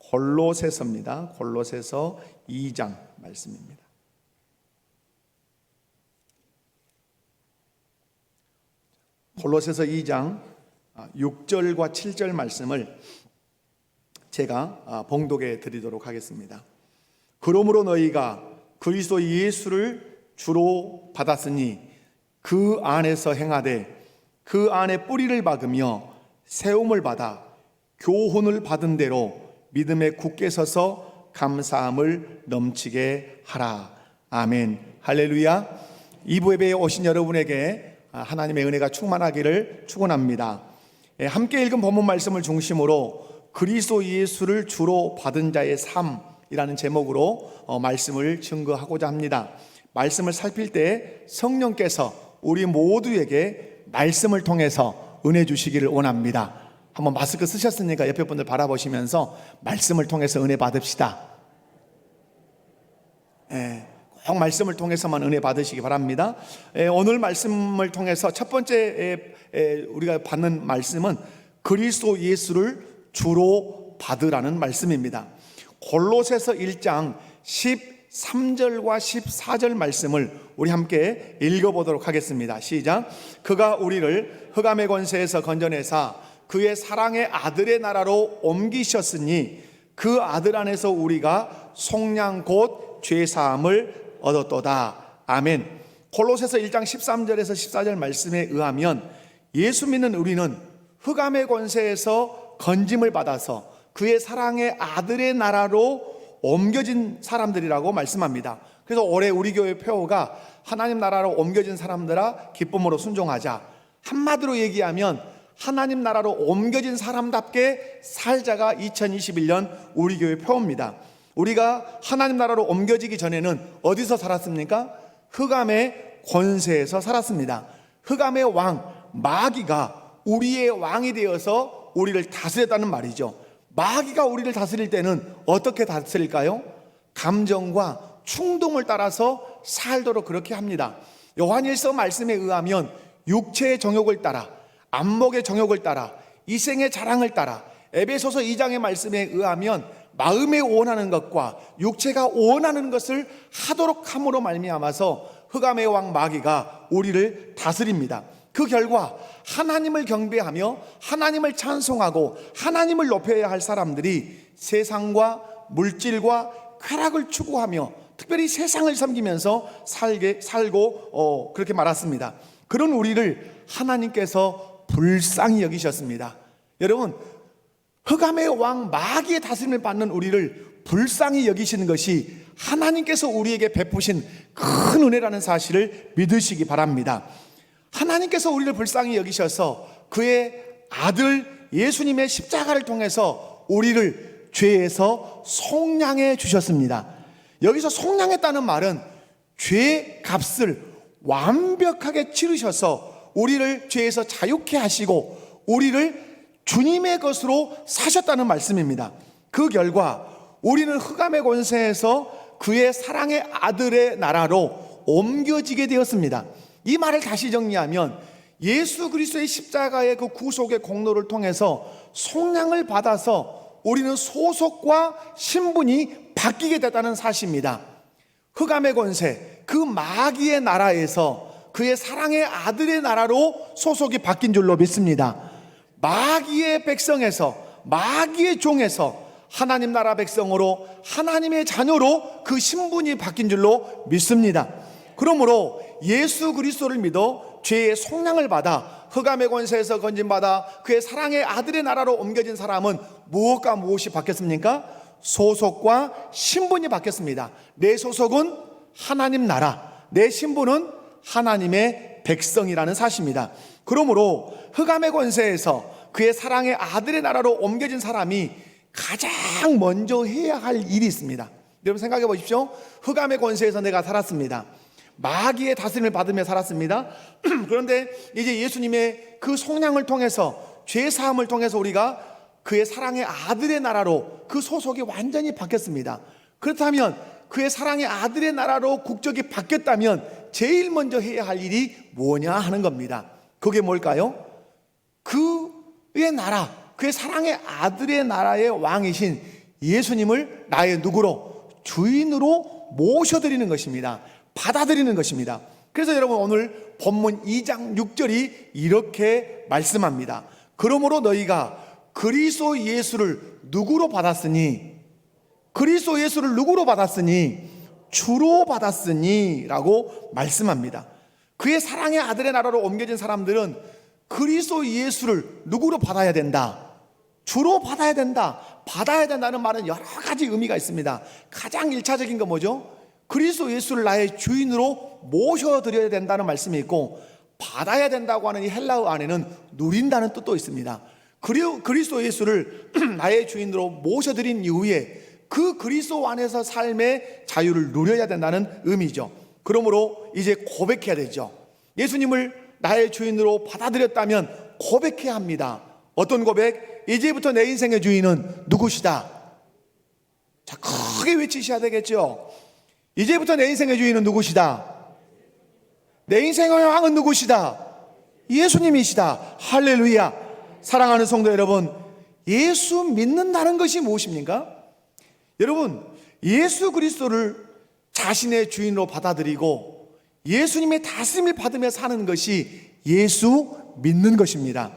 골로새서입니다. 골로새서 2장 말씀입니다. 골로새서 2장 6절과 7절 말씀을 제가 봉독해 드리도록 하겠습니다. 그러므로 너희가 그리스도 예수를 주로 받았으니 그 안에서 행하되 그 안에 뿌리를 박으며 세움을 받아 교훈을 받은 대로 믿음에 굳게 서서 감사함을 넘치게 하라. 아멘. 할렐루야. 2부 예배에 오신 여러분에게 하나님의 은혜가 충만하기를 축원합니다. 함께 읽은 본문 말씀을 중심으로 그리스도 예수를 주로 받은 자의 삶이라는 제목으로 말씀을 증거하고자 합니다. 말씀을 살필 때 성령께서 우리 모두에게 말씀을 통해서 은혜 주시기를 원합니다. 한번 마스크 쓰셨으니까 옆에 분들 바라보시면서 말씀을 통해서 은혜 받읍시다. 꼭 말씀을 통해서만 은혜 받으시기 바랍니다. 오늘 말씀을 통해서 첫 번째 우리가 받는 말씀은 그리스도 예수를 주로 받으라는 말씀입니다. 골로새서 1장 13절과 14절 말씀을 우리 함께 읽어보도록 하겠습니다. 시작. 그가 우리를 흑암의 권세에서 건져내사 그의 사랑의 아들의 나라로 옮기셨으니 그 아들 안에서 우리가 속량 곧 죄사함을 얻었도다. 아멘. 골로새서 1장 13절에서 14절 말씀에 의하면 예수 믿는 우리는 흑암의 권세에서 건짐을 받아서 그의 사랑의 아들의 나라로 옮겨진 사람들이라고 말씀합니다. 그래서 올해 우리 교회 표어가 하나님 나라로 옮겨진 사람들아 기쁨으로 순종하자. 한마디로 얘기하면 하나님 나라로 옮겨진 사람답게 살자가 2021년 우리 교회 표어입니다. 우리가 하나님 나라로 옮겨지기 전에는 어디서 살았습니까? 흑암의 권세에서 살았습니다. 흑암의 왕 마귀가 우리의 왕이 되어서 우리를 다스렸다는 말이죠. 마귀가 우리를 다스릴 때는 어떻게 다스릴까요? 감정과 충동을 따라서 살도록 그렇게 합니다. 요한일서 말씀에 의하면 육체의 정욕을 따라, 안목의 정욕을 따라, 이생의 자랑을 따라, 에베소서 2장의 말씀에 의하면 마음에 원하는 것과 육체가 원하는 것을 하도록 함으로 말미암아서 흑암의 왕 마귀가 우리를 다스립니다. 그 결과 하나님을 경배하며 하나님을 찬송하고 하나님을 높여야 할 사람들이 세상과 물질과 쾌락을 추구하며 특별히 세상을 섬기면서 살고 그렇게 말았습니다. 그런 우리를 하나님께서 불쌍히 여기셨습니다. 여러분, 흑암의 왕 마귀의 다스림을 받는 우리를 불쌍히 여기시는 것이 하나님께서 우리에게 베푸신 큰 은혜라는 사실을 믿으시기 바랍니다. 하나님께서 우리를 불쌍히 여기셔서 그의 아들 예수님의 십자가를 통해서 우리를 죄에서 속량해 주셨습니다. 여기서 속량했다는 말은 죄의 값을 완벽하게 치르셔서 우리를 죄에서 자유케 하시고 우리를 주님의 것으로 사셨다는 말씀입니다. 그 결과 우리는 흑암의 권세에서 그의 사랑의 아들의 나라로 옮겨지게 되었습니다. 이 말을 다시 정리하면 예수 그리스도의 십자가의 그 구속의 공로를 통해서 속량을 받아서 우리는 소속과 신분이 바뀌게 됐다는 사실입니다. 흑암의 권세, 그 마귀의 나라에서 그의 사랑의 아들의 나라로 소속이 바뀐 줄로 믿습니다. 마귀의 백성에서, 마귀의 종에서 하나님 나라 백성으로, 하나님의 자녀로 그 신분이 바뀐 줄로 믿습니다. 그러므로 예수 그리스도를 믿어 죄의 속량을 받아 흑암의 권세에서 건진받아 그의 사랑의 아들의 나라로 옮겨진 사람은 무엇과 무엇이 바뀌었습니까? 소속과 신분이 바뀌었습니다. 내 소속은 하나님 나라, 내 신분은 하나님의 백성이라는 사실입니다. 그러므로 흑암의 권세에서 그의 사랑의 아들의 나라로 옮겨진 사람이 가장 먼저 해야 할 일이 있습니다. 여러분 생각해 보십시오. 흑암의 권세에서 내가 살았습니다. 마귀의 다스림을 받으며 살았습니다. 그런데 이제 예수님의 그 속량을 통해서, 죄사함을 통해서 우리가 그의 사랑의 아들의 나라로 그 소속이 완전히 바뀌었습니다. 그렇다면 그의 사랑의 아들의 나라로 국적이 바뀌었다면 제일 먼저 해야 할 일이 뭐냐 하는 겁니다. 그게 뭘까요? 그의 나라, 그의 사랑의 아들의 나라의 왕이신 예수님을 나의 누구로? 주인으로 모셔드리는 것입니다. 받아들이는 것입니다. 그래서 여러분 오늘 본문 2장 6절이 이렇게 말씀합니다. 그러므로 너희가 그리스도 예수를 누구로 받았으니, 그리스도 예수를 누구로 받았으니? 주로 받았으니 라고 말씀합니다. 그의 사랑의 아들의 나라로 옮겨진 사람들은 그리스도 예수를 누구로 받아야 된다? 주로 받아야 된다. 받아야 된다는 말은 여러 가지 의미가 있습니다. 가장 1차적인 건 뭐죠? 그리스도 예수를 나의 주인으로 모셔드려야 된다는 말씀이 있고, 받아야 된다고 하는 이 헬라어 안에는 누린다는 뜻도 있습니다. 그리스도 예수를 나의 주인으로 모셔드린 이후에 그 그리스도 안에서 삶의 자유를 누려야 된다는 의미죠. 그러므로 이제 고백해야 되죠. 예수님을 나의 주인으로 받아들였다면 고백해야 합니다. 어떤 고백? 이제부터 내 인생의 주인은 누구시다? 자, 크게 외치셔야 되겠죠. 이제부터 내 인생의 주인은 누구시다? 내 인생의 왕은 누구시다? 예수님이시다. 할렐루야. 사랑하는 성도 여러분, 예수 믿는다는 것이 무엇입니까? 여러분, 예수 그리스도를 자신의 주인으로 받아들이고 예수님의 다스림을 받으며 사는 것이 예수 믿는 것입니다.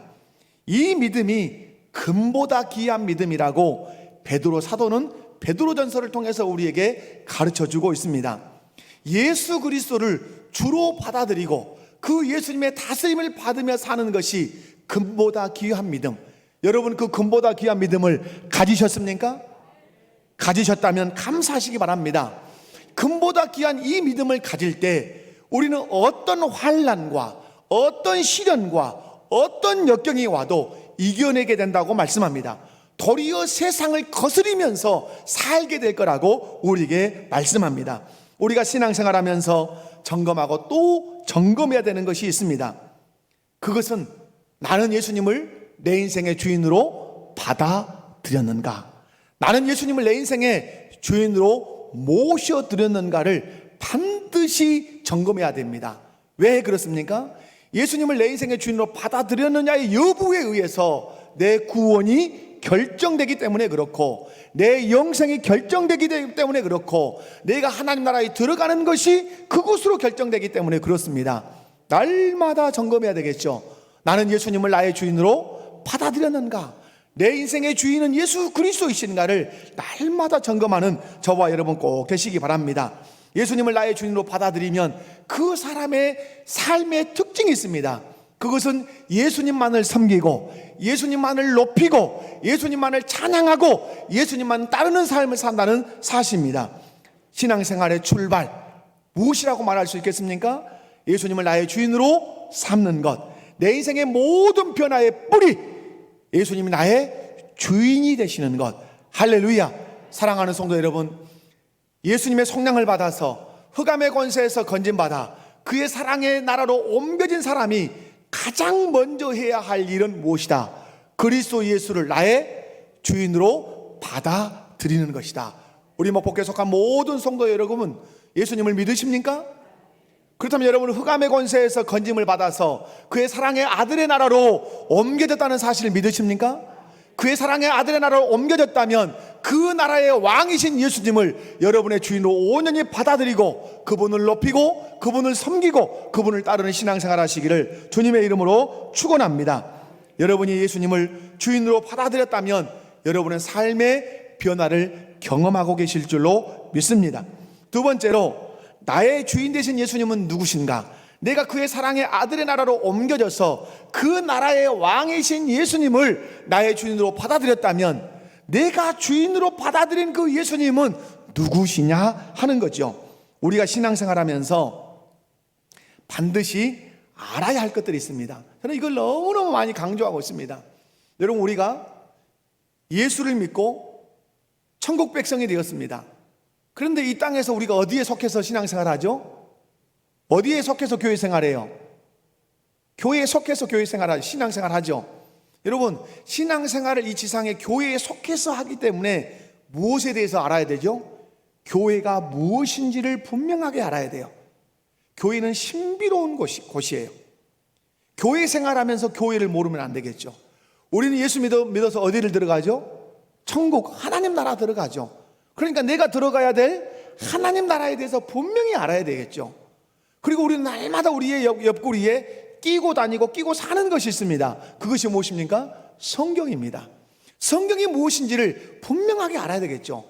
이 믿음이 금보다 귀한 믿음이라고 베드로 사도는 베드로전서를 통해서 우리에게 가르쳐주고 있습니다. 예수 그리스도를 주로 받아들이고 그 예수님의 다스림을 받으며 사는 것이 금보다 귀한 믿음. 여러분, 그 금보다 귀한 믿음을 가지셨습니까? 가지셨다면 감사하시기 바랍니다. 금보다 귀한 이 믿음을 가질 때 우리는 어떤 환난과 어떤 시련과 어떤 역경이 와도 이겨내게 된다고 말씀합니다. 도리어 세상을 거스리면서 살게 될 거라고 우리에게 말씀합니다. 우리가 신앙생활하면서 점검하고 또 점검해야 되는 것이 있습니다. 그것은 나는 예수님을 내 인생의 주인으로 받아들였는가? 나는 예수님을 내 인생의 주인으로 모셔드렸는가를 반드시 점검해야 됩니다. 왜 그렇습니까? 예수님을 내 인생의 주인으로 받아들였느냐의 여부에 의해서 내 구원이 결정되기 때문에 그렇고, 내 영생이 결정되기 때문에 그렇고, 내가 하나님 나라에 들어가는 것이 그곳으로 결정되기 때문에 그렇습니다. 날마다 점검해야 되겠죠. 나는 예수님을 나의 주인으로 받아들였는가? 내 인생의 주인은 예수 그리스도이신가를 날마다 점검하는 저와 여러분 꼭 되시기 바랍니다. 예수님을 나의 주인으로 받아들이면 그 사람의 삶의 특징이 있습니다. 그것은 예수님만을 섬기고 예수님만을 높이고 예수님만을 찬양하고 예수님만 따르는 삶을 산다는 사실입니다. 신앙생활의 출발, 무엇이라고 말할 수 있겠습니까? 예수님을 나의 주인으로 삼는 것. 내 인생의 모든 변화의 뿌리, 예수님이 나의 주인이 되시는 것. 할렐루야. 사랑하는 성도 여러분, 예수님의 속량을 받아서 흑암의 권세에서 건진받아 그의 사랑의 나라로 옮겨진 사람이 가장 먼저 해야 할 일은 무엇이다? 그리스도 예수를 나의 주인으로 받아들이는 것이다. 우리 목복에 속한 모든 성도 여러분은 예수님을 믿으십니까? 그렇다면 여러분은 흑암의 권세에서 건짐을 받아서 그의 사랑의 아들의 나라로 옮겨졌다는 사실을 믿으십니까? 그의 사랑의 아들의 나라로 옮겨졌다면 그 나라의 왕이신 예수님을 여러분의 주인으로 온전히 받아들이고 그분을 높이고 그분을 섬기고 그분을 따르는 신앙생활 하시기를 주님의 이름으로 축원합니다. 여러분이 예수님을 주인으로 받아들였다면 여러분의 삶의 변화를 경험하고 계실 줄로 믿습니다. 두 번째로, 나의 주인 되신 예수님은 누구신가? 내가 그의 사랑의 아들의 나라로 옮겨져서 그 나라의 왕이신 예수님을 나의 주인으로 받아들였다면 내가 주인으로 받아들인 그 예수님은 누구시냐 하는 거죠. 우리가 신앙생활하면서 반드시 알아야 할 것들이 있습니다. 저는 이걸 너무너무 많이 강조하고 있습니다. 여러분, 우리가 예수를 믿고 천국 백성이 되었습니다. 그런데 이 땅에서 우리가 어디에 속해서 신앙생활하죠? 어디에 속해서 교회 생활해요? 교회에 속해서 교회 생활하죠. 신앙생활 하죠. 여러분, 신앙생활을 이 지상의 교회에 속해서 하기 때문에 무엇에 대해서 알아야 되죠? 교회가 무엇인지를 분명하게 알아야 돼요. 교회는 신비로운 곳이에요. 교회 생활하면서 교회를 모르면 안 되겠죠. 우리는 예수 믿어서 어디를 들어가죠? 천국 하나님 나라 들어가죠. 그러니까 내가 들어가야 될 하나님 나라에 대해서 분명히 알아야 되겠죠. 그리고 우리는 날마다 우리의 옆구리에 끼고 다니고 끼고 사는 것이 있습니다. 그것이 무엇입니까? 성경입니다. 성경이 무엇인지를 분명하게 알아야 되겠죠.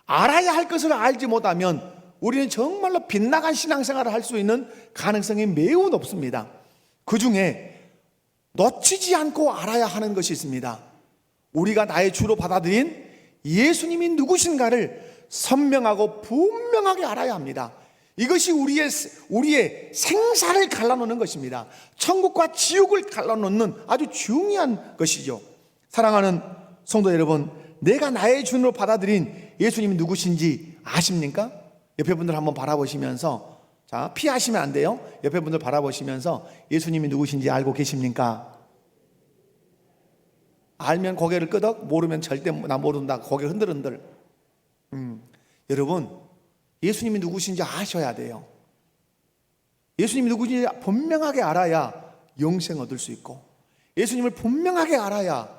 알아야 할 것을 알지 못하면 우리는 정말로 빗나간 신앙생활을 할 수 있는 가능성이 매우 높습니다. 그 중에 놓치지 않고 알아야 하는 것이 있습니다. 우리가 나의 주로 받아들인 예수님이 누구신가를 선명하고 분명하게 알아야 합니다. 이것이 우리의 생사를 갈라놓는 것입니다. 천국과 지옥을 갈라놓는 아주 중요한 것이죠. 사랑하는 성도 여러분, 내가 나의 주로 받아들인 예수님이 누구신지 아십니까? 옆에 분들 한번 바라보시면서, 자, 피하시면 안 돼요. 옆에 분들 바라보시면서 예수님이 누구신지 알고 계십니까? 알면 고개를 끄덕, 모르면 절대 나 모른다 고개 흔들흔들. 여러분, 예수님이 누구신지 아셔야 돼요. 예수님이 누구신지 분명하게 알아야 영생 얻을 수 있고, 예수님을 분명하게 알아야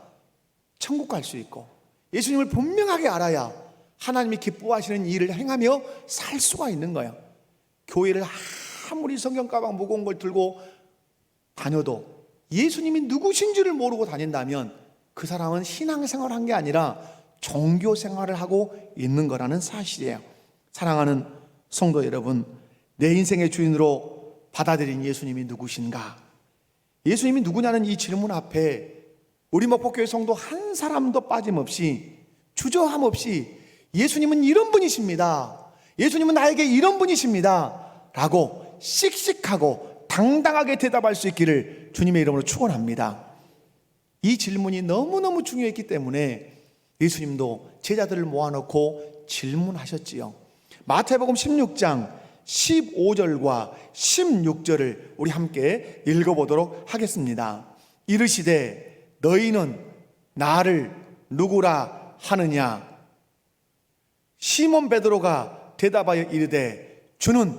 천국 갈 수 있고, 예수님을 분명하게 알아야 하나님이 기뻐하시는 일을 행하며 살 수가 있는 거예요. 교회를 아무리 성경 가방 무거운 걸 들고 다녀도 예수님이 누구신지를 모르고 다닌다면 그 사람은 신앙생활을 한 게 아니라 종교생활을 하고 있는 거라는 사실이에요. 사랑하는 성도 여러분, 내 인생의 주인으로 받아들인 예수님이 누구신가? 예수님이 누구냐는 이 질문 앞에 우리 목포교회 성도 한 사람도 빠짐없이 주저함 없이 예수님은 이런 분이십니다, 예수님은 나에게 이런 분이십니다 라고 씩씩하고 당당하게 대답할 수 있기를 주님의 이름으로 축원합니다. 이 질문이 너무너무 중요했기 때문에 예수님도 제자들을 모아놓고 질문하셨지요. 마태복음 16장 15절과 16절을 우리 함께 읽어보도록 하겠습니다. 이르시되 너희는 나를 누구라 하느냐? 시몬 베드로가 대답하여 이르되 주는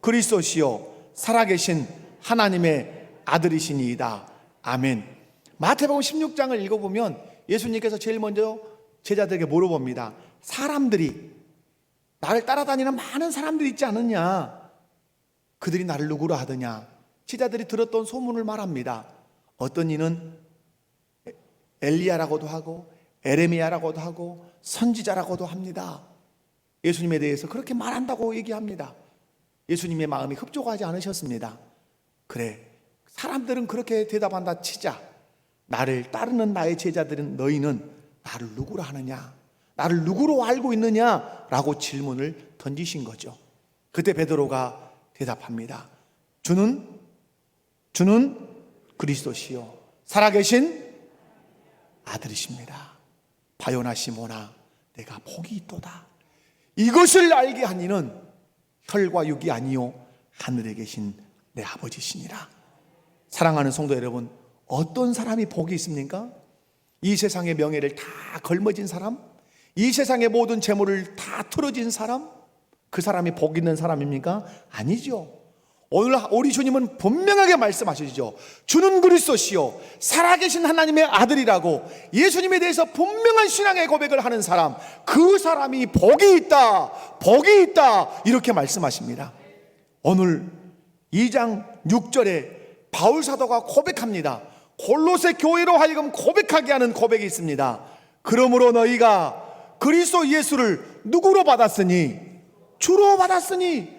그리스도시요 살아계신 하나님의 아들이시니이다. 아멘. 마태복음 16장을 읽어보면 예수님께서 제일 먼저 제자들에게 물어봅니다. 사람들이, 나를 따라다니는 많은 사람들이 있지 않느냐? 그들이 나를 누구라 하더냐? 제자들이 들었던 소문을 말합니다. 어떤 이는 엘리야라고도 하고 에레미야라고도 하고 선지자라고도 합니다. 예수님에 대해서 그렇게 말한다고 얘기합니다. 예수님의 마음이 흡족하지 않으셨습니다. 그래, 사람들은 그렇게 대답한다 치자, 나를 따르는 나의 제자들은 너희는 나를 누구라 하느냐? 나를 누구로 알고 있느냐? 라고 질문을 던지신 거죠. 그때 베드로가 대답합니다. 주는 그리스도시요 살아계신 아들이십니다. 바요나 시모나, 내가 복이 있도다. 이것을 알게 한 이는 혈과 육이 아니요 하늘에 계신 내 아버지시니라. 사랑하는 성도 여러분, 어떤 사람이 복이 있습니까? 이 세상의 명예를 다 걸머진 사람, 이 세상의 모든 재물을 다 틀어진 사람, 그 사람이 복 있는 사람입니까? 아니죠. 오늘 우리 주님은 분명하게 말씀하시죠. 주는 그리스도시요 살아계신 하나님의 아들이라고 예수님에 대해서 분명한 신앙의 고백을 하는 사람, 그 사람이 복이 있다, 복이 있다, 이렇게 말씀하십니다. 오늘 2장 6절에 바울 사도가 고백합니다. 골로새 교회로 하여금 고백하게 하는 고백이 있습니다. 그러므로 너희가 그리스도 예수를 누구로 받았으니? 주로 받았으니.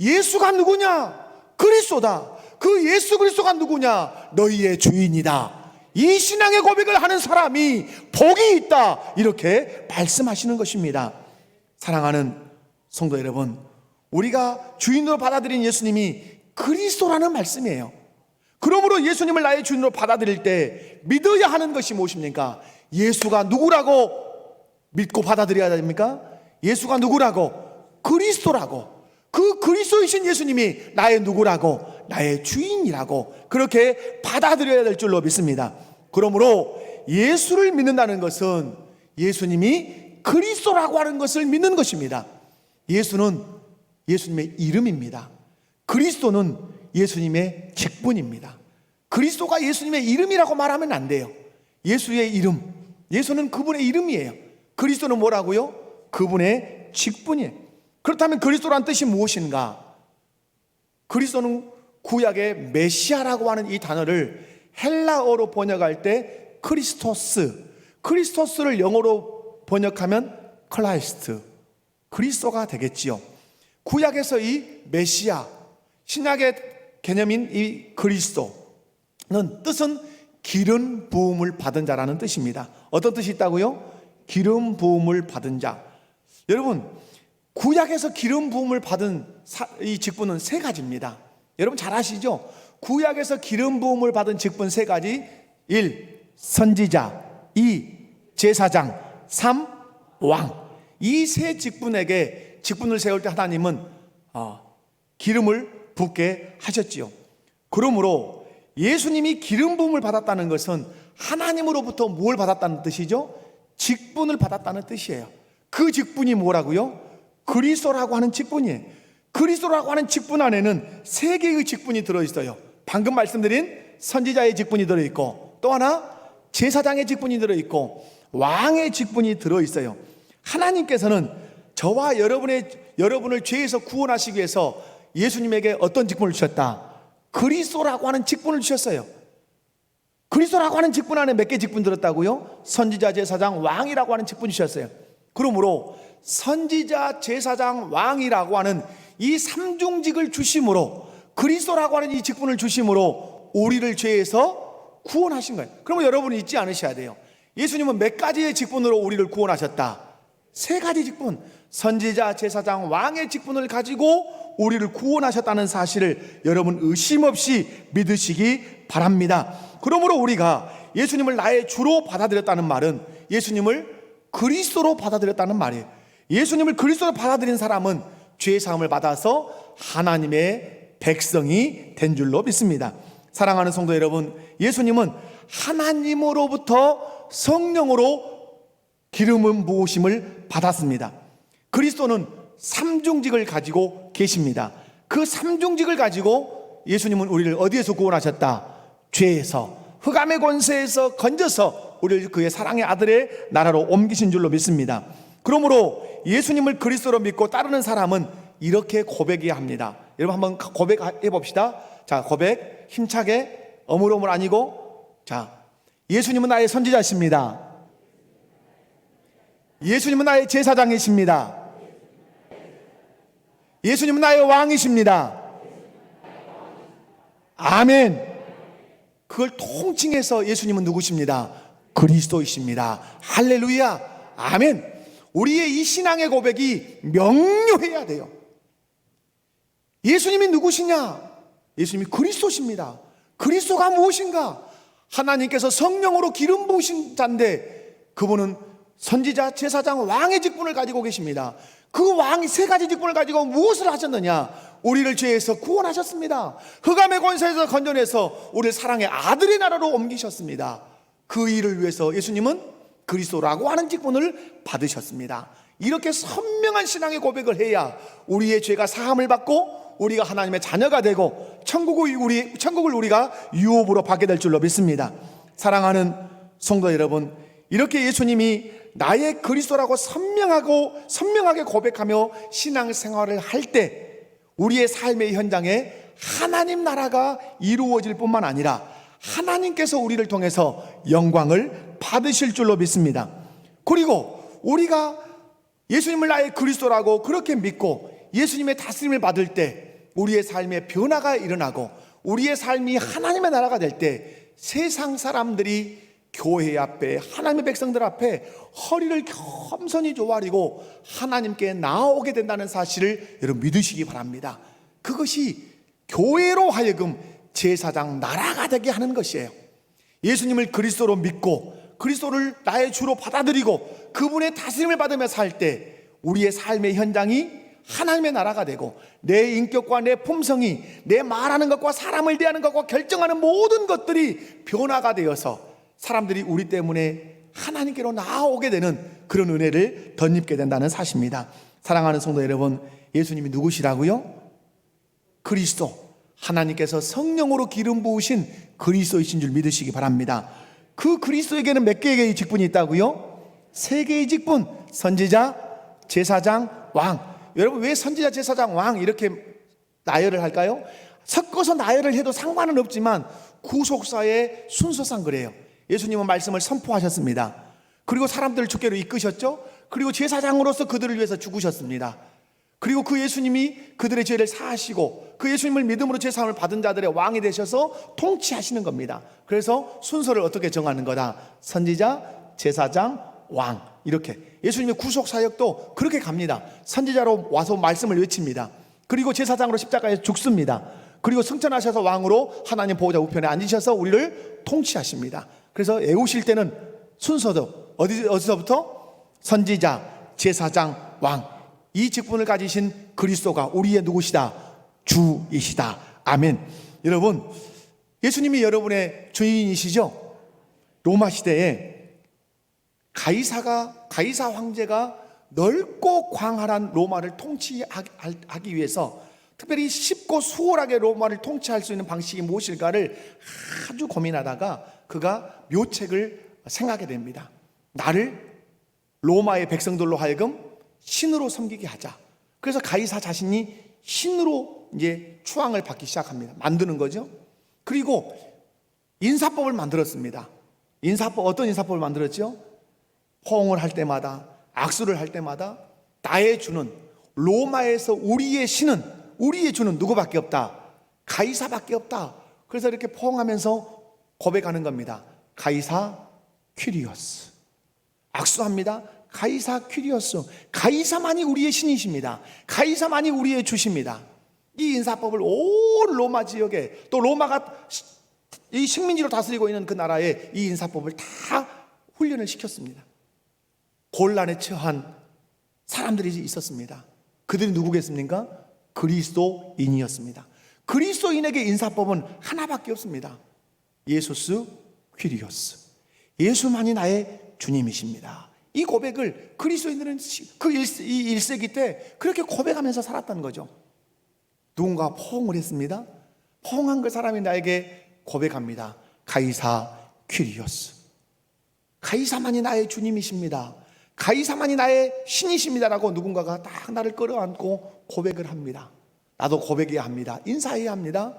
예수가 누구냐? 그리스도다. 그 예수 그리스도가 누구냐? 너희의 주인이다. 이 신앙의 고백을 하는 사람이 복이 있다, 이렇게 말씀하시는 것입니다. 사랑하는 성도 여러분, 우리가 주인으로 받아들인 예수님이 그리스도라는 말씀이에요. 그러므로 예수님을 나의 주인으로 받아들일 때 믿어야 하는 것이 무엇입니까? 예수가 누구라고 믿고 받아들여야 됩니까? 예수가 누구라고? 그리스도라고. 그 그리스도이신 예수님이 나의 누구라고? 나의 주인이라고 그렇게 받아들여야 될 줄로 믿습니다. 그러므로 예수를 믿는다는 것은 예수님이 그리스도라고 하는 것을 믿는 것입니다. 예수는 예수님의 이름입니다. 그리스도는 예수님의 직분입니다. 그리스도가 예수님의 이름이라고 말하면 안 돼요. 예수의 이름, 예수는 그분의 이름이에요. 그리스도는 뭐라고요? 그분의 직분이에요. 그렇다면 그리스도란 뜻이 무엇인가? 그리스도는 구약의 메시아라고 하는 이 단어를 헬라어로 번역할 때 크리스토스를 영어로 번역하면 클라이스트, 그리스도가 되겠지요. 구약에서 이 메시아, 신약의 개념인 이 그리스도는 뜻은 기름 부음을 받은 자라는 뜻입니다. 어떤 뜻이 있다고요? 기름 부음을 받은 자. 여러분, 구약에서 기름 부음을 받은 이 직분은 세 가지입니다. 여러분 잘 아시죠? 구약에서 기름 부음을 받은 직분 세 가지. 1. 선지자, 2. 제사장, 3. 왕. 이 세 직분에게 직분을 세울 때 하나님은 기름을 붓게 하셨지요. 그러므로 예수님이 기름 부음을 받았다는 것은 하나님으로부터 뭘 받았다는 뜻이죠? 직분을 받았다는 뜻이에요. 그 직분이 뭐라고요? 그리스도라고 하는 직분이에요. 그리스도라고 하는 직분 안에는 세 개의 직분이 들어있어요. 방금 말씀드린 선지자의 직분이 들어있고, 또 하나 제사장의 직분이 들어있고, 왕의 직분이 들어있어요. 하나님께서는 저와 여러분을 죄에서 구원하시기 위해서 예수님에게 어떤 직분을 주셨다? 그리스도라고 하는 직분을 주셨어요. 그리스도라고 하는 직분 안에 몇 개 직분 들었다고요? 선지자, 제사장, 왕이라고 하는 직분 주셨어요. 그러므로 선지자, 제사장, 왕이라고 하는 이 삼중직을 주심으로, 그리스도라고 하는 이 직분을 주심으로 우리를 죄에서 구원하신 거예요. 그러면 여러분이 잊지 않으셔야 돼요. 예수님은 몇 가지의 직분으로 우리를 구원하셨다? 세 가지 직분, 선지자, 제사장, 왕의 직분을 가지고 우리를 구원하셨다는 사실을 여러분 의심 없이 믿으시기 바랍니다. 그러므로 우리가 예수님을 나의 주로 받아들였다는 말은 예수님을 그리스도로 받아들였다는 말이에요. 예수님을 그리스도로 받아들인 사람은 죄 사함을 받아서 하나님의 백성이 된 줄로 믿습니다. 사랑하는 성도 여러분, 예수님은 하나님으로부터 성령으로 기름 부으심을 받았습니다. 그리스도는 삼중직을 가지고 계십니다. 그 삼중직을 가지고 예수님은 우리를 어디에서 구원하셨다? 죄에서, 흑암의 권세에서 건져서 우리를 그의 사랑의 아들의 나라로 옮기신 줄로 믿습니다. 그러므로 예수님을 그리스도로 믿고 따르는 사람은 이렇게 고백해야 합니다. 여러분 한번 고백해 봅시다. 자, 고백 힘차게, 어물어물 아니고, 자, 예수님은 나의 선지자십니다. 예수님은 나의 제사장이십니다. 예수님은 나의 왕이십니다. 아멘. 그걸 통칭해서 예수님은 누구십니다? 그리스도이십니다. 할렐루야. 아멘. 우리의 이 신앙의 고백이 명료해야 돼요. 예수님이 누구시냐? 예수님이 그리스도십니다. 그리스도가 무엇인가? 하나님께서 성령으로 기름 부으신 자인데 그분은 선지자, 제사장, 왕의 직분을 가지고 계십니다. 그 왕이 세 가지 직분을 가지고 무엇을 하셨느냐? 우리를 죄에서 구원하셨습니다. 흑암의 권세에서 건져내서 우리를 사랑의 아들의 나라로 옮기셨습니다. 그 일을 위해서 예수님은 그리스도라고 하는 직분을 받으셨습니다. 이렇게 선명한 신앙의 고백을 해야 우리의 죄가 사함을 받고 우리가 하나님의 자녀가 되고 천국을 우리가 유업으로 받게 될 줄로 믿습니다. 사랑하는 성도 여러분, 이렇게 예수님이 나의 그리스도라고 선명하게 고백하며 신앙생활을 할 때 우리의 삶의 현장에 하나님 나라가 이루어질 뿐만 아니라 하나님께서 우리를 통해서 영광을 받으실 줄로 믿습니다. 그리고 우리가 예수님을 나의 그리스도라고 그렇게 믿고 예수님의 다스림을 받을 때 우리의 삶에 변화가 일어나고 우리의 삶이 하나님의 나라가 될 때 세상 사람들이 교회 앞에, 하나님의 백성들 앞에 허리를 겸손히 조아리고 하나님께 나오게 된다는 사실을 여러분 믿으시기 바랍니다. 그것이 교회로 하여금 제사장 나라가 되게 하는 것이에요. 예수님을 그리스도로 믿고 그리스도를 나의 주로 받아들이고 그분의 다스림을 받으며 살 때 우리의 삶의 현장이 하나님의 나라가 되고 내 인격과 내 품성이, 내 말하는 것과 사람을 대하는 것과 결정하는 모든 것들이 변화가 되어서 사람들이 우리 때문에 하나님께로 나아오게 되는 그런 은혜를 덧입게 된다는 사실입니다. 사랑하는 성도 여러분, 예수님이 누구시라고요? 그리스도, 하나님께서 성령으로 기름 부으신 그리스도이신 줄 믿으시기 바랍니다. 그 그리스도에게는 몇 개의 직분이 있다고요? 3개의 직분. 선지자, 제사장, 왕. 여러분, 왜 선지자, 제사장, 왕 이렇게 나열을 할까요? 섞어서 나열을 해도 상관은 없지만 구속사의 순서상 그래요. 예수님은 말씀을 선포하셨습니다. 그리고 사람들을 주께로 이끄셨죠. 그리고 제사장으로서 그들을 위해서 죽으셨습니다. 그리고 그 예수님이 그들의 죄를 사하시고 그 예수님을 믿음으로 제사함을 받은 자들의 왕이 되셔서 통치하시는 겁니다. 그래서 순서를 어떻게 정하는 거다? 선지자, 제사장, 왕. 이렇게 예수님의 구속 사역도 그렇게 갑니다. 선지자로 와서 말씀을 외칩니다. 그리고 제사장으로 십자가에 죽습니다. 그리고 승천하셔서 왕으로 하나님 보호자 우편에 앉으셔서 우리를 통치하십니다. 그래서 애우실 때는 순서도 어디서부터? 선지자, 제사장, 왕. 이 직분을 가지신 그리스도가 우리의 누구시다? 주이시다. 아멘. 여러분, 예수님이 여러분의 주인이시죠? 로마 시대에 가이사 황제가 넓고 광활한 로마를 통치하기 위해서 특별히 쉽고 수월하게 로마를 통치할 수 있는 방식이 무엇일까를 아주 고민하다가 그가 묘책을 생각하게 됩니다. 나를 로마의 백성들로 하여금 신으로 섬기게 하자. 그래서 가이사 자신이 신으로 이제 추앙을 받기 시작합니다. 만드는 거죠. 그리고 인사법을 만들었습니다. 어떤 인사법을 만들었죠? 포옹을 할 때마다, 악수를 할 때마다 나의 주는, 로마에서 우리의 신은, 우리의 주는 누구밖에 없다? 가이사밖에 없다. 그래서 이렇게 포옹하면서 고백하는 겁니다. 가이사 퀴리오스. 악수합니다. 가이사 퀴리오스. 가이사만이 우리의 신이십니다. 가이사만이 우리의 주십니다. 이 인사법을 온 로마 지역에, 또 로마가 이 식민지로 다스리고 있는 그 나라에 이 인사법을 다 훈련을 시켰습니다. 곤란에 처한 사람들이 있었습니다. 그들이 누구겠습니까? 그리스도인이었습니다. 그리스도인에게 인사법은 하나밖에 없습니다. 예수스 퀴리오스. 예수만이 나의 주님이십니다. 이 고백을 그리스도인들은 그 1세기 때 그렇게 고백하면서 살았다는 거죠. 누군가 포옹을 했습니다. 포옹한 그 사람이 나에게 고백합니다. 가이사 퀴리오스. 가이사만이 나의 주님이십니다. 가이사만이 나의 신이십니다라고 누군가가 딱 나를 끌어안고 고백을 합니다. 나도 고백해야 합니다. 인사해야 합니다.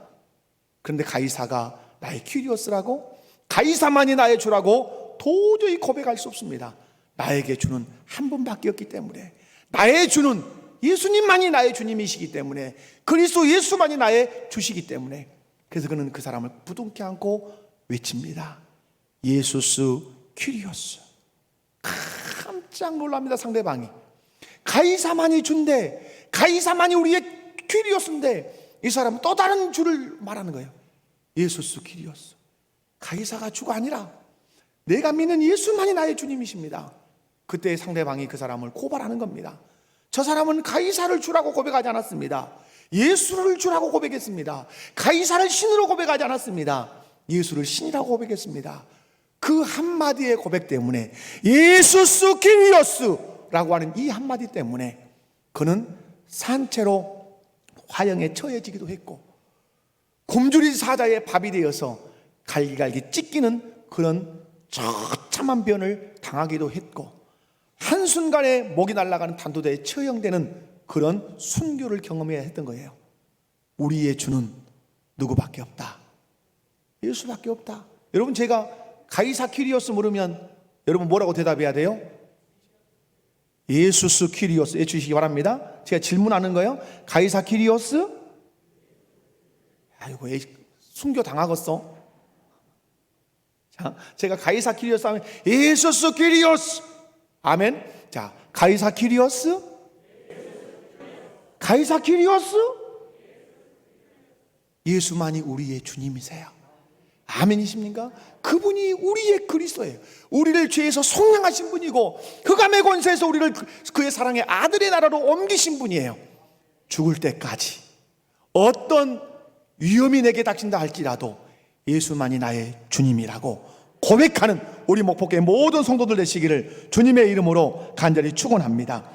그런데 가이사가 나의 퀴리오스라고, 가이사만이 나의 주라고 도저히 고백할 수 없습니다. 나에게 주는 한 분밖에 없기 때문에, 나의 주는 예수님만이 나의 주님이시기 때문에, 그리스도 예수만이 나의 주시기 때문에, 그래서 그는 그 사람을 부둥켜 안고 외칩니다. 예수스 퀴리오스. 깜짝 놀랍니다. 상대방이 가이사만이 준대, 가이사만이 우리의 퀴리오스인데 이 사람은 또 다른 주를 말하는 거예요. 예수스 퀴리오스. 가이사가 주가 아니라 내가 믿는 예수만이 나의 주님이십니다. 그때 상대방이 그 사람을 고발하는 겁니다. 저 사람은 가이사를 주라고 고백하지 않았습니다. 예수를 주라고 고백했습니다. 가이사를 신으로 고백하지 않았습니다. 예수를 신이라고 고백했습니다. 그 한마디의 고백 때문에, 예수스 퀴리오스라고 하는 이 한마디 때문에 그는 산채로 화형에 처해지기도 했고, 굶주린 사자의 밥이 되어서 갈기갈기 찢기는 그런 처참한 변을 당하기도 했고, 한순간에 목이 날아가는 단도대에 처형되는 그런 순교를 경험해야 했던 거예요. 우리의 주는 누구밖에 없다. 예수밖에 없다. 여러분, 제가 가이사 퀴리오스 물으면 여러분 뭐라고 대답해야 돼요? 예수스 퀴리오스 해주시기 바랍니다. 제가 질문하는 거예요. 가이사 퀴리오스? 아이고, 순교 당하겠어. 자, 제가 가이사 퀴리오스 하면 예수스 퀴리오스. 아멘. 자, 가이사 퀴리오스? 가이사 퀴리오스? 예수만이 우리의 주님이세요. 아멘이십니까? 그분이 우리의 그리스도예요. 우리를 죄에서 속량하신 분이고 흑암의 권세에서 우리를 그의 사랑의 아들의 나라로 옮기신 분이에요. 죽을 때까지 어떤 위험이 내게 닥친다 할지라도 예수만이 나의 주님이라고 고백하는 우리 목포교회 모든 성도들 되시기를 주님의 이름으로 간절히 축원합니다.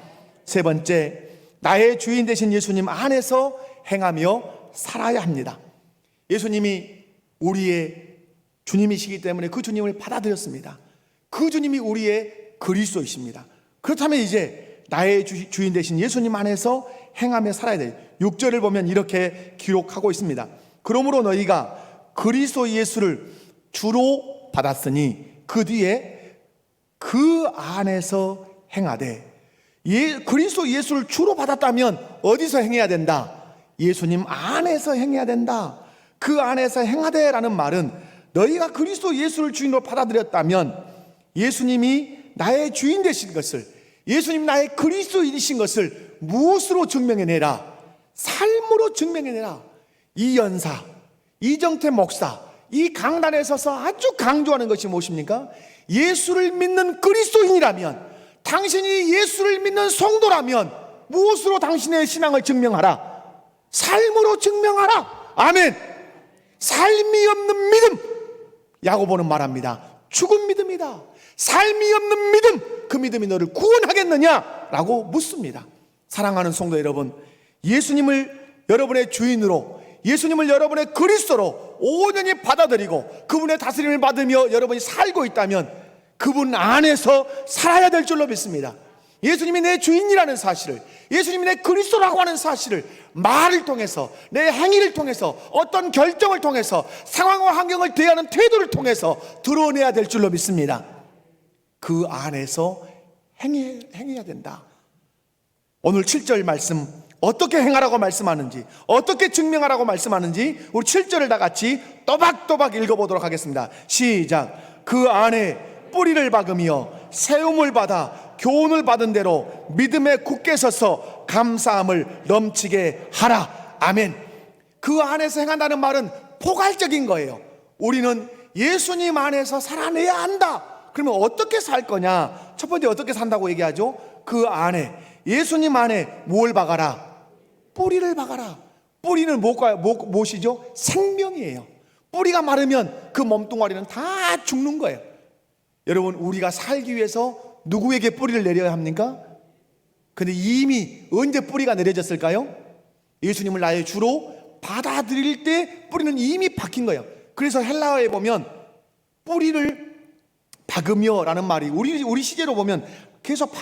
세 번째, 나의 주인 되신 예수님 안에서 행하며 살아야 합니다. 예수님이 우리의 주님이시기 때문에 그 주님을 받아들였습니다. 그 주님이 우리의 그리스도이십니다. 그렇다면 이제 나의 주인 되신 예수님 안에서 행하며 살아야 돼요. 6절을 보면 이렇게 기록하고 있습니다. 그러므로 너희가 그리스도 예수를 주로 받았으니 그 뒤에 그 안에서 행하되. 그리스도 예수를 주로 받았다면 어디서 행해야 된다? 예수님 안에서 행해야 된다. 그 안에서 행하되라는 말은 너희가 그리스도 예수를 주인으로 받아들였다면 예수님이 나의 주인 되신 것을, 예수님 나의 그리스도이신 것을 무엇으로 증명해내라? 삶으로 증명해내라. 이 연사, 이정태 목사, 이 강단에 서서 아주 강조하는 것이 무엇입니까? 예수를 믿는 그리스도인이라면, 당신이 예수를 믿는 성도라면 무엇으로 당신의 신앙을 증명하라? 삶으로 증명하라. 아멘. 삶이 없는 믿음, 야고보는 말합니다. 죽은 믿음이다. 삶이 없는 믿음, 그 믿음이 너를 구원하겠느냐? 라고 묻습니다. 사랑하는 성도 여러분, 예수님을 여러분의 주인으로, 예수님을 여러분의 그리스도로 온전히 받아들이고 그분의 다스림을 받으며 여러분이 살고 있다면 그분 안에서 살아야 될 줄로 믿습니다. 예수님이 내 주인이라는 사실을, 예수님이 내 그리스도라고 하는 사실을 말을 통해서, 내 행위를 통해서, 어떤 결정을 통해서, 상황과 환경을 대하는 태도를 통해서 드러내야 될 줄로 믿습니다. 그 안에서 행해야 된다. 오늘 7절 말씀, 어떻게 행하라고 말씀하는지, 어떻게 증명하라고 말씀하는지 우리 7절을 다 같이 또박또박 읽어보도록 하겠습니다. 시작. 그 안에 뿌리를 박으며 세움을 받아 교훈을 받은 대로 믿음에 굳게 서서 감사함을 넘치게 하라. 아멘. 그 안에서 행한다는 말은 포괄적인 거예요. 우리는 예수님 안에서 살아내야 한다. 그러면 어떻게 살 거냐? 첫 번째 어떻게 산다고 얘기하죠? 그 안에, 예수님 안에 뭘 박아라? 뿌리를 박아라. 뿌리는 무엇이죠? 생명이에요. 뿌리가 마르면 그 몸뚱아리는 다 죽는 거예요. 여러분, 우리가 살기 위해서 누구에게 뿌리를 내려야 합니까? 근데 이미 언제 뿌리가 내려졌을까요? 예수님을 나의 주로 받아들일 때 뿌리는 이미 박힌 거예요. 그래서 헬라어에 보면 뿌리를 박으며 라는 말이 우리 시제로 보면 계속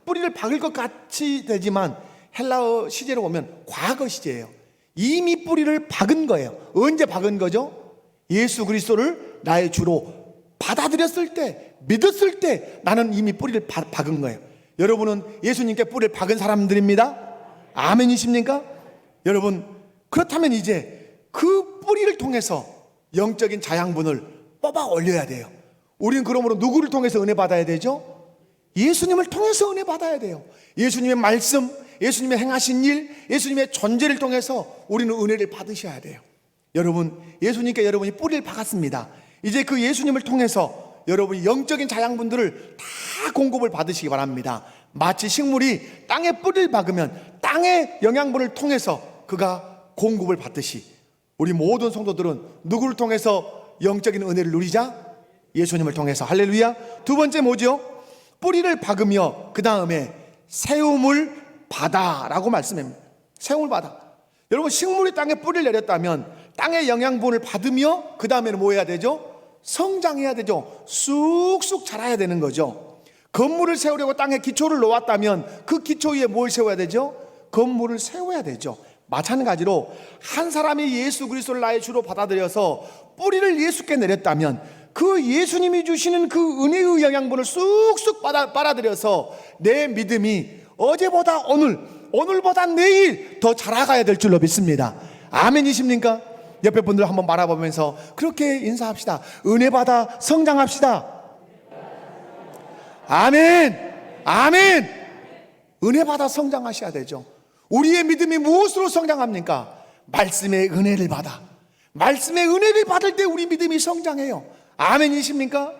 뿌리를 박을 것 같이 되지만 헬라어 시제로 보면 과거 시제예요. 이미 뿌리를 박은 거예요. 언제 박은 거죠? 예수 그리스도를 나의 주로 받아들였을 때, 믿었을 때 나는 이미 뿌리를 박은 거예요. 여러분은 예수님께 뿌리를 박은 사람들입니다. 아멘이십니까? 여러분, 그렇다면 이제 그 뿌리를 통해서 영적인 자양분을 뽑아 올려야 돼요. 우리는 그러므로 누구를 통해서 은혜 받아야 되죠? 예수님을 통해서 은혜 받아야 돼요. 예수님의 말씀, 예수님의 행하신 일, 예수님의 존재를 통해서 우리는 은혜를 받으셔야 돼요. 여러분, 예수님께 여러분이 뿌리를 박았습니다. 이제 그 예수님을 통해서 여러분이 영적인 자양분들을 다 공급을 받으시기 바랍니다. 마치 식물이 땅에 뿌리를 박으면 땅의 영양분을 통해서 그가 공급을 받듯이 우리 모든 성도들은 누구를 통해서 영적인 은혜를 누리자? 예수님을 통해서. 할렐루야. 두 번째 뭐죠? 뿌리를 박으며 그 다음에 세움을 받아라고 말씀합니다. 세움을 받아. 여러분, 식물이 땅에 뿌리를 내렸다면 땅의 영양분을 받으며 그 다음에는 뭐 해야 되죠? 성장해야 되죠. 쑥쑥 자라야 되는 거죠. 건물을 세우려고 땅에 기초를 놓았다면 그 기초 위에 뭘 세워야 되죠? 건물을 세워야 되죠. 마찬가지로 한 사람이 예수 그리스도를 나의 주로 받아들여서 뿌리를 예수께 내렸다면 그 예수님이 주시는 그 은혜의 영양분을 쑥쑥 빨아들여서 내 믿음이 어제보다 오늘보다 내일 더 자라가야 될 줄로 믿습니다. 아멘이십니까? 옆에 분들 한번 바라보면서 그렇게 인사합시다. 은혜 받아 성장합시다. 아멘. 아멘. 은혜 받아 성장하셔야 되죠. 우리의 믿음이 무엇으로 성장합니까? 말씀의 은혜를 받아. 말씀의 은혜를 받을 때 우리 믿음이 성장해요. 아멘이십니까?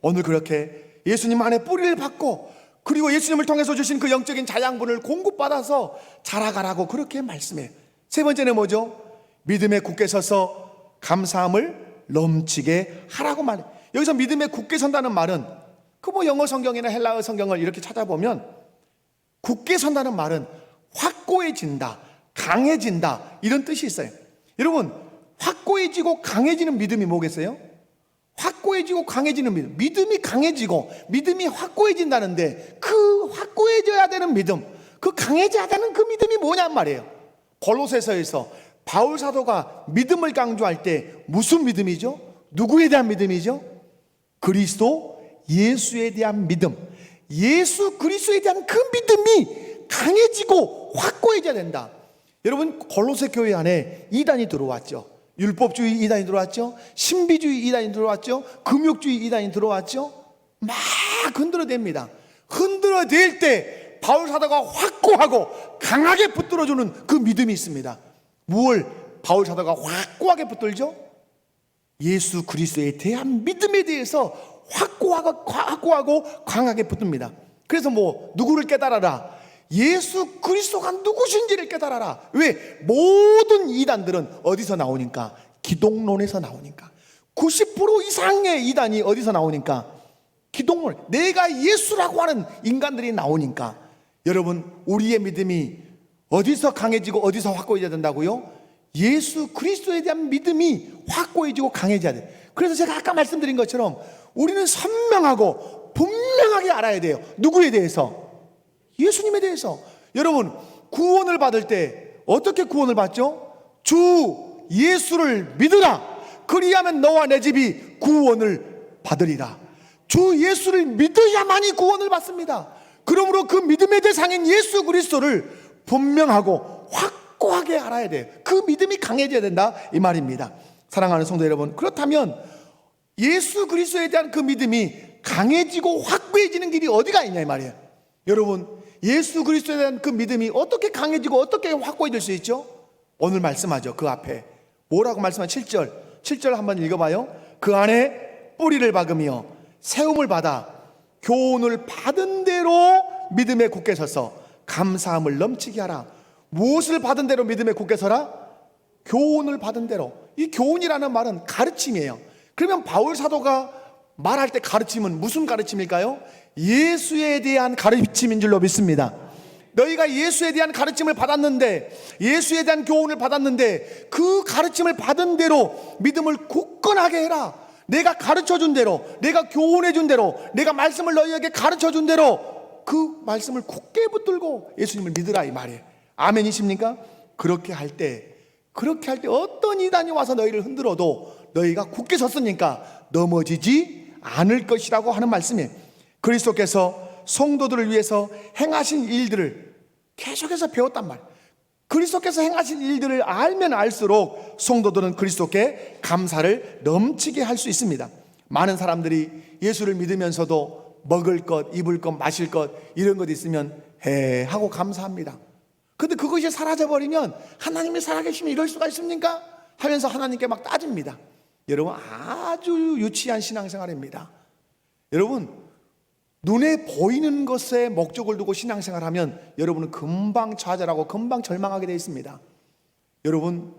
오늘 그렇게 예수님 안에 뿌리를 받고 그리고 예수님을 통해서 주신 그 영적인 자양분을 공급받아서 자라가라고 그렇게 말씀해요. 세 번째는 뭐죠? 믿음에 굳게 서서 감사함을 넘치게 하라고 말해요. 여기서 믿음에 굳게 선다는 말은 그 뭐 영어 성경이나 헬라어 성경을 이렇게 찾아보면 굳게 선다는 말은 확고해진다, 강해진다 이런 뜻이 있어요. 여러분, 확고해지고 강해지는 믿음이 뭐겠어요? 확고해지고 강해지는 믿음. 믿음이 강해지고 믿음이 확고해진다는데 그 확고해져야 되는 믿음, 그 강해져야 되는 그 믿음이 뭐냔 말이에요. 골로새서에서 바울 사도가 믿음을 강조할 때 무슨 믿음이죠? 누구에 대한 믿음이죠? 그리스도 예수에 대한 믿음, 예수 그리스도에 대한 그 믿음이 강해지고 확고해져야 된다. 여러분, 골로새 교회 안에 이단이 들어왔죠. 율법주의 이단이 들어왔죠. 신비주의 이단이 들어왔죠. 금욕주의 이단이 들어왔죠. 막 흔들어댑니다. 흔들어댈 때 바울 사도가 확고하고 강하게 붙들어주는 그 믿음이 있습니다. 무엇을 바울 사도가 확고하게 붙들죠? 예수 그리스도에 대한 믿음에 대해서 확고하고 강하게 붙듭니다. 그래서 누구를 깨달아라? 예수 그리스도가 누구신지를 깨달아라. 왜? 모든 이단들은 어디서 나오니까? 기독론에서 나오니까. 90% 이상의 이단이 어디서 나오니까? 기독론. 내가 예수라고 하는 인간들이 나오니까. 여러분, 우리의 믿음이 어디서 강해지고 어디서 확고해져야 된다고요? 예수 그리스도에 대한 믿음이 확고해지고 강해져야 돼. 그래서 제가 아까 말씀드린 것처럼 우리는 선명하고 분명하게 알아야 돼요. 누구에 대해서? 예수님에 대해서. 여러분, 구원을 받을 때 어떻게 구원을 받죠? 주 예수를 믿으라. 그리하면 너와 내 집이 구원을 받으리라. 주 예수를 믿어야만이 구원을 받습니다. 그러므로 그 믿음의 대상인 예수 그리스도를 분명하고 확고하게 알아야 돼요. 그 믿음이 강해져야 된다, 이 말입니다. 사랑하는 성도 여러분, 그렇다면 예수 그리스도에 대한 그 믿음이 강해지고 확고해지는 길이 어디가 있냐 이 말이에요. 여러분, 예수 그리스도에 대한 그 믿음이 어떻게 강해지고 어떻게 확고해질 수 있죠? 오늘 말씀하죠. 그 앞에 뭐라고 말씀하죠? 7절 한번 읽어봐요. 그 안에 뿌리를 박으며 세움을 받아 교훈을 받은 대로 믿음에 굳게 서서 감사함을 넘치게 하라. 무엇을 받은 대로 믿음에 굳게 서라? 교훈을 받은 대로. 이 교훈이라는 말은 가르침이에요. 그러면 바울 사도가 말할 때 가르침은 무슨 가르침일까요? 예수에 대한 가르침인 줄로 믿습니다. 너희가 예수에 대한 가르침을 받았는데, 예수에 대한 교훈을 받았는데 그 가르침을 받은 대로 믿음을 굳건하게 해라. 내가 가르쳐준 대로, 내가 교훈해준 대로, 내가 말씀을 너희에게 가르쳐준 대로 그 말씀을 굳게 붙들고 예수님을 믿으라, 이 말이에요. 아멘이십니까? 그렇게 할 때 어떤 이단이 와서 너희를 흔들어도 너희가 굳게 섰으니까 넘어지지 않을 것이라고 하는 말씀이에요. 그리스도께서 성도들을 위해서 행하신 일들을 계속해서 배웠단 말이에요. 그리스도께서 행하신 일들을 알면 알수록 성도들은 그리스도께 감사를 넘치게 할 수 있습니다. 많은 사람들이 예수를 믿으면서도 먹을 것, 입을 것, 마실 것 이런 것 있으면 하고 감사합니다. 근데 그것이 사라져버리면 하나님이 살아계시면 이럴 수가 있습니까? 하면서 하나님께 막 따집니다. 여러분, 아주 유치한 신앙생활입니다. 여러분, 눈에 보이는 것에 목적을 두고 신앙생활하면 여러분은 금방 좌절하고 금방 절망하게 되어 있습니다. 여러분,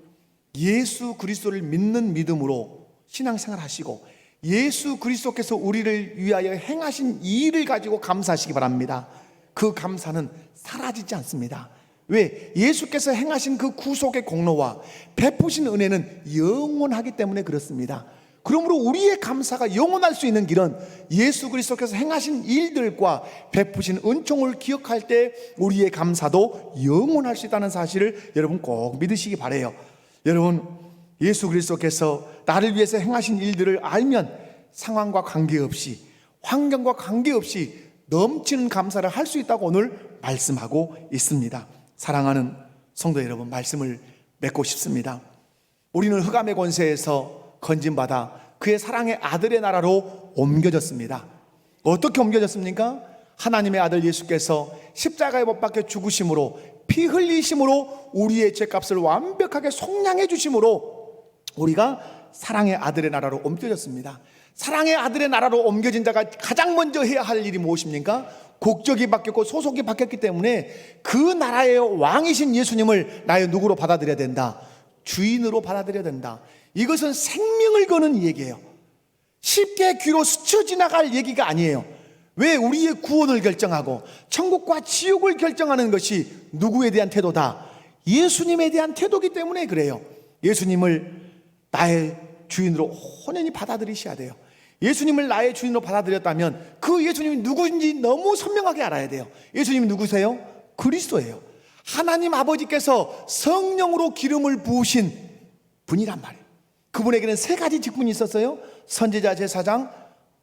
예수 그리스도를 믿는 믿음으로 신앙생활하시고 예수 그리스도께서 우리를 위하여 행하신 이 일을 가지고 감사하시기 바랍니다. 그 감사는 사라지지 않습니다. 왜? 예수께서 행하신 그 구속의 공로와 베푸신 은혜는 영원하기 때문에 그렇습니다. 그러므로 우리의 감사가 영원할 수 있는 길은 예수 그리스도께서 행하신 일들과 베푸신 은총을 기억할 때 우리의 감사도 영원할 수 있다는 사실을 여러분 꼭 믿으시기 바라요. 여러분, 예수 그리스도께서 나를 위해서 행하신 일들을 알면 상황과 관계없이, 환경과 관계없이 넘치는 감사를 할 수 있다고 오늘 말씀하고 있습니다. 사랑하는 성도 여러분, 말씀을 맺고 싶습니다. 우리는 흑암의 권세에서 건진받아 그의 사랑의 아들의 나라로 옮겨졌습니다. 어떻게 옮겨졌습니까? 하나님의 아들 예수께서 십자가에 못 박혀 죽으심으로, 피 흘리심으로 우리의 죄값을 완벽하게 속량해 주심으로 우리가 사랑의 아들의 나라로 옮겨졌습니다. 사랑의 아들의 나라로 옮겨진 자가 가장 먼저 해야 할 일이 무엇입니까? 국적이 바뀌었고 소속이 바뀌었기 때문에 그 나라의 왕이신 예수님을 나의 누구로 받아들여야 된다? 주인으로 받아들여야 된다. 이것은 생명을 거는 얘기예요. 쉽게 귀로 스쳐 지나갈 얘기가 아니에요. 왜? 우리의 구원을 결정하고 천국과 지옥을 결정하는 것이 누구에 대한 태도다? 예수님에 대한 태도이기 때문에 그래요. 예수님을 나의 주인으로 혼연히 받아들이셔야 돼요. 예수님을 나의 주인으로 받아들였다면 그 예수님이 누구인지 너무 선명하게 알아야 돼요. 예수님이 누구세요? 그리스도예요. 하나님 아버지께서 성령으로 기름을 부으신 분이란 말이에요. 그분에게는 세 가지 직분이 있었어요. 선지자, 제사장,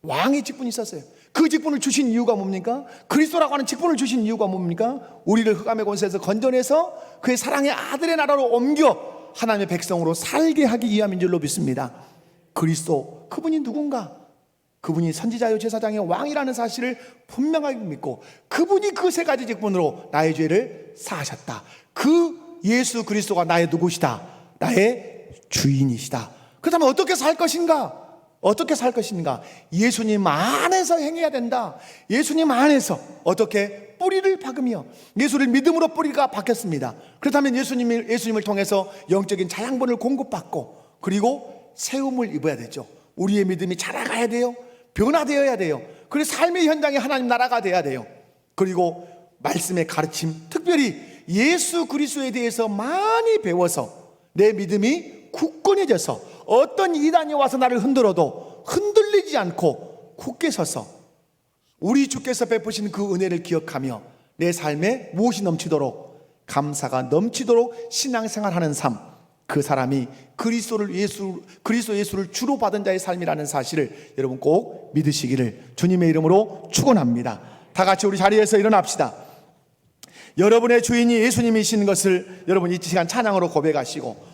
왕의 직분이 있었어요. 그 직분을 주신 이유가 뭡니까? 그리스도라고 하는 직분을 주신 이유가 뭡니까? 우리를 흑암의 권세에서 건져내서 그의 사랑의 아들의 나라로 옮겨 하나님의 백성으로 살게 하기 위함인 줄로 믿습니다. 그리스도, 그분이 누군가? 그분이 선지자요 제사장의 왕이라는 사실을 분명하게 믿고 그분이 그 세 가지 직분으로 나의 죄를 사하셨다. 그 예수 그리스도가 나의 누구시다? 나의 주인이시다. 그렇다면 어떻게 살 것인가? 어떻게 살 것인가? 예수님 안에서 행해야 된다. 예수님 안에서 어떻게 뿌리를 박으며 예수를 믿음으로 뿌리가 박혔습니다. 그렇다면 예수님을 통해서 영적인 자양분을 공급받고 그리고 세움을 입어야 되죠. 우리의 믿음이 자라가야 돼요. 변화되어야 돼요. 그래서 삶의 현장에 하나님 나라가 돼야 돼요. 그리고 말씀의 가르침, 특별히 예수 그리스도에 대해서 많이 배워서 내 믿음이 굳건해져서 어떤 이단이 와서 나를 흔들어도 흔들리지 않고 굳게 서서 우리 주께서 베푸신 그 은혜를 기억하며 내 삶에 무엇이 넘치도록 감사가 넘치도록 신앙생활하는 삶, 그 사람이 그리스도 예수를 주로 받은 자의 삶이라는 사실을 여러분 꼭 믿으시기를 주님의 이름으로 축원합니다. 다 같이 우리 자리에서 일어납시다. 여러분의 주인이 예수님이신 것을 여러분 이 시간 찬양으로 고백하시고